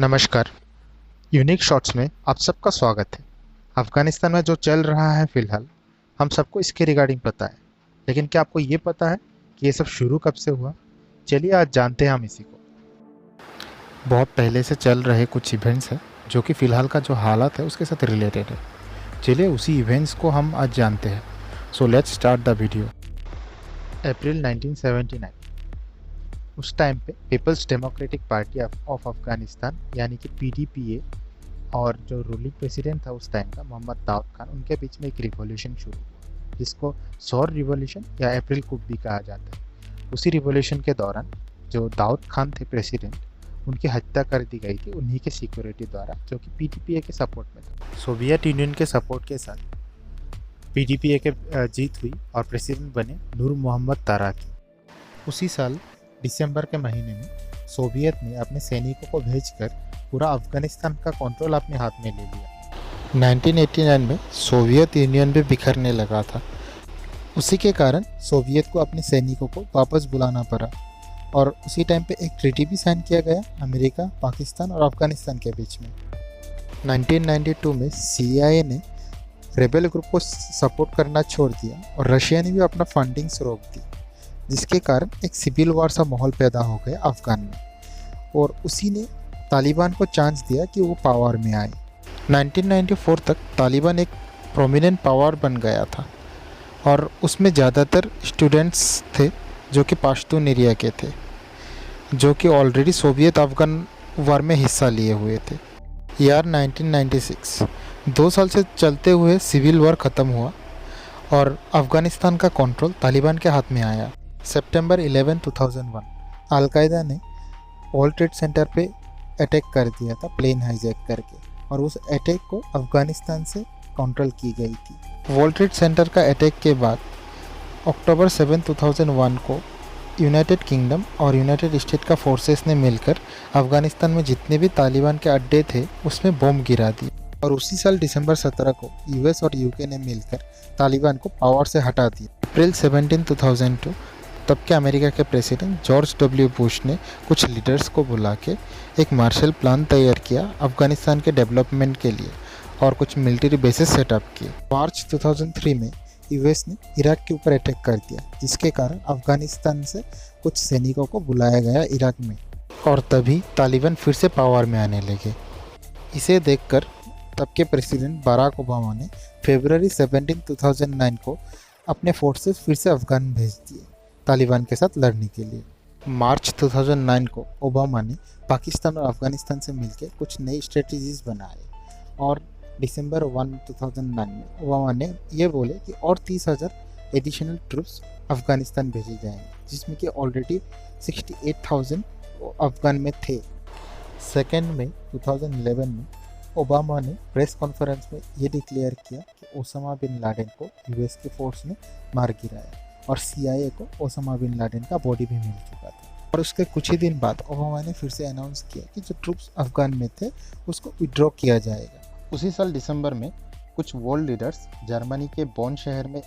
नमस्कार। Unique shots में आप सबका स्वागत है। अफगानिस्तान में जो चल रहा है फिलहाल, हम सबको इसके रिगार्डिंग पता है, लेकिन क्या आपको ये पता है कि ये सब शुरू कब से हुआ? चलिए आज जानते हैं हम इसी को। बहुत पहले से चल रहे कुछ इवेंट्स हैं जो कि फ़िलहाल का जो हालत है उसके साथ रिलेटेड है। चलिए उसी इवेंट्स को हम आज जानते हैं। So let's start the video. अप्रैल 1979, उस टाइम पे people's democratic party of Afghanistan यानी कि पीडीपीए और जो रूलिंग प्रेसिडेंट था उस टाइम का मोहम्मद दाऊद खान, उनके बीच में एक रिवॉल्यूशन शुरू हुआ जिसको सौर रिवॉल्यूशन या अप्रैल कूप भी कहा जाता है। उसी रिवॉल्यूशन के दौरान जो दाऊद खान थे प्रेसिडेंट, उनकी हत्या कर दी गई थी उन्हीं के सिक्योरिटी द्वारा, जो कि पीडीपीए के सपोर्ट में था। सोवियत यूनियन के सपोर्ट के साथ पीडीपीए के जीत हुई और प्रेसिडेंट बने नूर मोहम्मद ताराकी। उसी साल दिसंबर के महीने में सोवियत ने अपने सैनिकों को भेजकर पूरा अफगानिस्तान का कंट्रोल अपने हाथ में ले लिया। 1989 में सोवियत यूनियन भी बिखरने लगा था। उसी के कारण सोवियत को अपने सैनिकों को वापस बुलाना पड़ा और उसी टाइम पे एक ट्रीटी भी साइन किया गया अमेरिका, पाकिस्तान और अफगानिस्तान के बीच में। 1992 में सीआईए ने रेबेल ग्रुप को सपोर्ट करना छोड़ दिया और रशिया ने भी अपना फंडिंग्स रोक दी, जिसके कारण एक सिविल वॉर सा माहौल पैदा हो गया अफगान में और उसी ने तालिबान को चांस दिया कि वो पावर में आए। 1994 तक तालिबान एक प्रोमिनेंट पावर बन गया था और उसमें ज़्यादातर स्टूडेंट्स थे जो कि पश्तून एरिया के थे, जो कि ऑलरेडी सोवियत अफगान वार में हिस्सा लिए हुए थे। ईयर 1996, 2 साल से चलते हुए सिविल वॉर ख़त्म हुआ और अफ़गानिस्तान का कंट्रोल तालिबान के हाथ में आया। सितंबर 11, 2001, अलकायदा ने वर्ल्ड ट्रेड सेंटर पे अटैक कर दिया था प्लेन हाईजैक करके, और उस अटैक को अफ़गानिस्तान से काउंटर की गई थी। वर्ल्ड ट्रेड सेंटर का अटैक के बाद अक्टूबर 7, 2001 को यूनाइटेड किंगडम और यूनाइटेड स्टेट का फोर्सेस ने मिलकर अफ़गानिस्तान में जितने भी तालिबान के अड्डे थे उसमें बम गिरा दिए, और उसी साल दिसंबर 17 को यूएस और यूके ने मिलकर तालिबान को पावर से हटा दिया। अप्रैल 17, 2002, तब के अमेरिका के प्रेसिडेंट जॉर्ज डब्ल्यू बुश ने कुछ लीडर्स को बुला के एक मार्शल प्लान तैयार किया अफ़गानिस्तान के डेवलपमेंट के लिए और कुछ मिलिट्री बेसेस सेटअप किए। मार्च 2003 में यूएस ने इराक के ऊपर अटैक कर दिया, जिसके कारण अफ़गानिस्तान से कुछ सैनिकों को बुलाया गया इराक में, और तभी तालिबान फिर से पावर में आने लगे। इसे देखकर तब के प्रेसिडेंट बराक ओबामा ने फरवरी 17, 2009 को अपने फोर्सेस फिर से अफ़गान भेज दिए तालिबान के साथ लड़ने के लिए। मार्च 2009 को ओबामा ने पाकिस्तान और अफ़गानिस्तान से मिलकर कुछ नई स्ट्रेटजीज बनाए और दिसंबर 1, 2009 में ओबामा ने ये बोले कि और 30,000 एडिशनल ट्रूप्स अफ़गानिस्तान भेजे जाएंगे, जिसमें कि ऑलरेडी 68,000 अफ़गान में थे। 2 मई 2011 में ओबामा ने प्रेस कॉन्फ्रेंस में ये डिक्लेयर किया कि ओसामा बिन लादेन को यूएस के फोर्स ने मार गिराया और सीआईए को ओसामा बिन लादेन का बॉडी भी मिल चुका था। और उसके कुछ ही दिन बाद ओबामा ने फिर से अनाउंस किया कि जो ट्रूप्स अफ़गान में थे उसको विड्रॉ किया जाएगा। उसी साल दिसंबर में कुछ वर्ल्ड लीडर्स जर्मनी के बॉन शहर में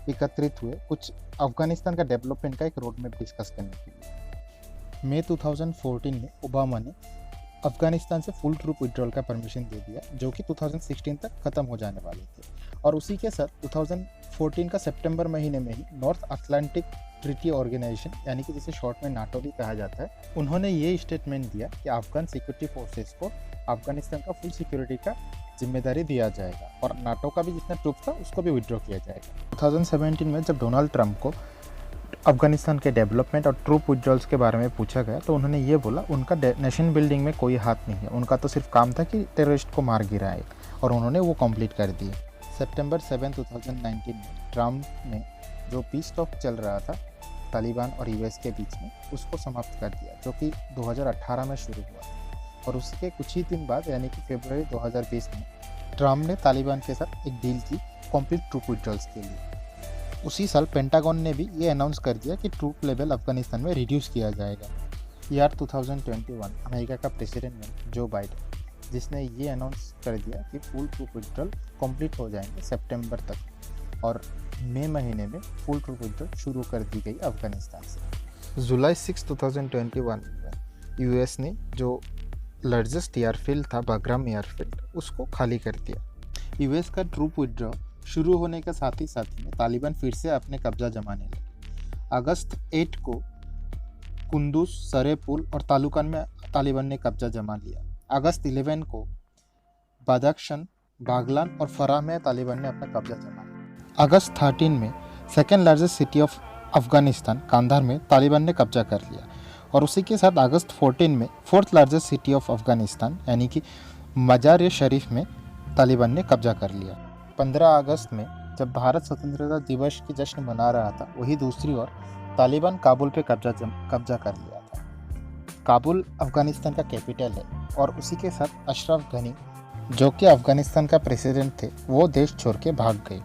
एकत्रित हुए कुछ अफ़गानिस्तान का डेवलपमेंट का एक रोड मैप डिस्कस करने के लिए। मई 2014 में ओबामा ने अफ़गानिस्तान से फुल ट्रूप विड्रॉल का परमिशन दे दिया, जो कि 2016 तक ख़त्म हो जाने वाले थे। और उसी के साथ 2014 का सितंबर महीने में ही नॉर्थ अटलांटिक ट्रीटी ऑर्गेनाइजेशन, यानी कि जिसे शॉर्ट में नाटो भी कहा जाता है, उन्होंने ये स्टेटमेंट दिया कि अफगान सिक्योरिटी फोर्सेस को अफगानिस्तान का फुल सिक्योरिटी का जिम्मेदारी दिया जाएगा और नाटो का भी जितना ट्रूप था उसको भी विड्रॉ किया जाएगा। 2017 में जब डोनाल्ड ट्रंप को अफगानिस्तान के डेवलपमेंट और ट्रूप विड्रॉल्स के बारे में पूछा गया तो उन्होंने ये बोला उनका नेशन बिल्डिंग में कोई हाथ नहीं है, उनका तो सिर्फ काम था कि टेररिस्ट को मार गिराए, और उन्होंने वो कंप्लीट कर दिए। सितंबर 7, 2019 में ट्रंप ने जो पीस टॉक चल रहा था तालिबान और यूएस के बीच में उसको समाप्त कर दिया, जो कि 2018 में शुरू हुआ। और उसके कुछ ही दिन बाद यानी कि फरवरी 2020 में ट्रंप ने तालिबान के साथ एक डील की कंप्लीट ट्रूप विड्रॉल्स के लिए। उसी साल पेंटागन ने भी ये अनाउंस कर दिया कि ट्रूप लेवल अफगानिस्तान में रिड्यूस किया जाएगा। ईयर 2021 अमेरिका का प्रेसिडेंट बना जो बाइडेन, जिसने ये अनाउंस कर दिया कि फुल ट्रूप विड्रॉल कंप्लीट हो जाएंगे सितंबर तक, और मई महीने में फुल ट्रूप विड्रॉल शुरू कर दी गई अफगानिस्तान से। जुलाई 6, 2021 में यूएस ने जो लार्जेस्ट एयरफील्ड था बाग्राम एयरफील्ड, उसको खाली कर दिया। यूएस का ट्रूप विड्रॉ शुरू होने के साथ ही में तालिबान फिर से अपने कब्जा जमाने लगे। अगस्त 8 को कुंदुज, सरेपुल और तालुकान में तालिबान ने कब्जा जमा लिया। अगस्त 11 को बदाख्शान, बागलान और फराह में तालिबान ने अपना कब्जा जमा लिया। अगस्त 13 में second largest city of Afghanistan Kandahar में तालिबान ने कब्जा कर लिया और उसी के साथ अगस्त 14 में fourth largest city of Afghanistan यानी कि मजार शरीफ में तालिबान ने कब्जा कर लिया। 15 अगस्त में जब भारत स्वतंत्रता दिवस की जश्न मना रहा था, वही दूसरी ओर तालिबान काबुल पे कब्जा कर लिया था। काबुल अफगानिस्तान का कैपिटल है और उसी के साथ अशरफ गनी, जो कि अफगानिस्तान का प्रेसिडेंट थे, वो देश छोड़ के भाग गए।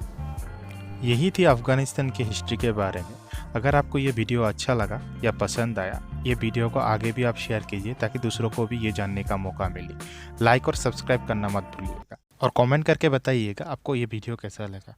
यही थी अफगानिस्तान की हिस्ट्री के बारे में। अगर आपको ये वीडियो अच्छा लगा या पसंद आया, ये वीडियो को आगे भी आप शेयर कीजिए ताकि दूसरों को भी ये जानने का मौका मिले। लाइक और सब्सक्राइब करना मत भूलिएगा और कमेंट करके बताइएगा आपको ये वीडियो कैसा लगा।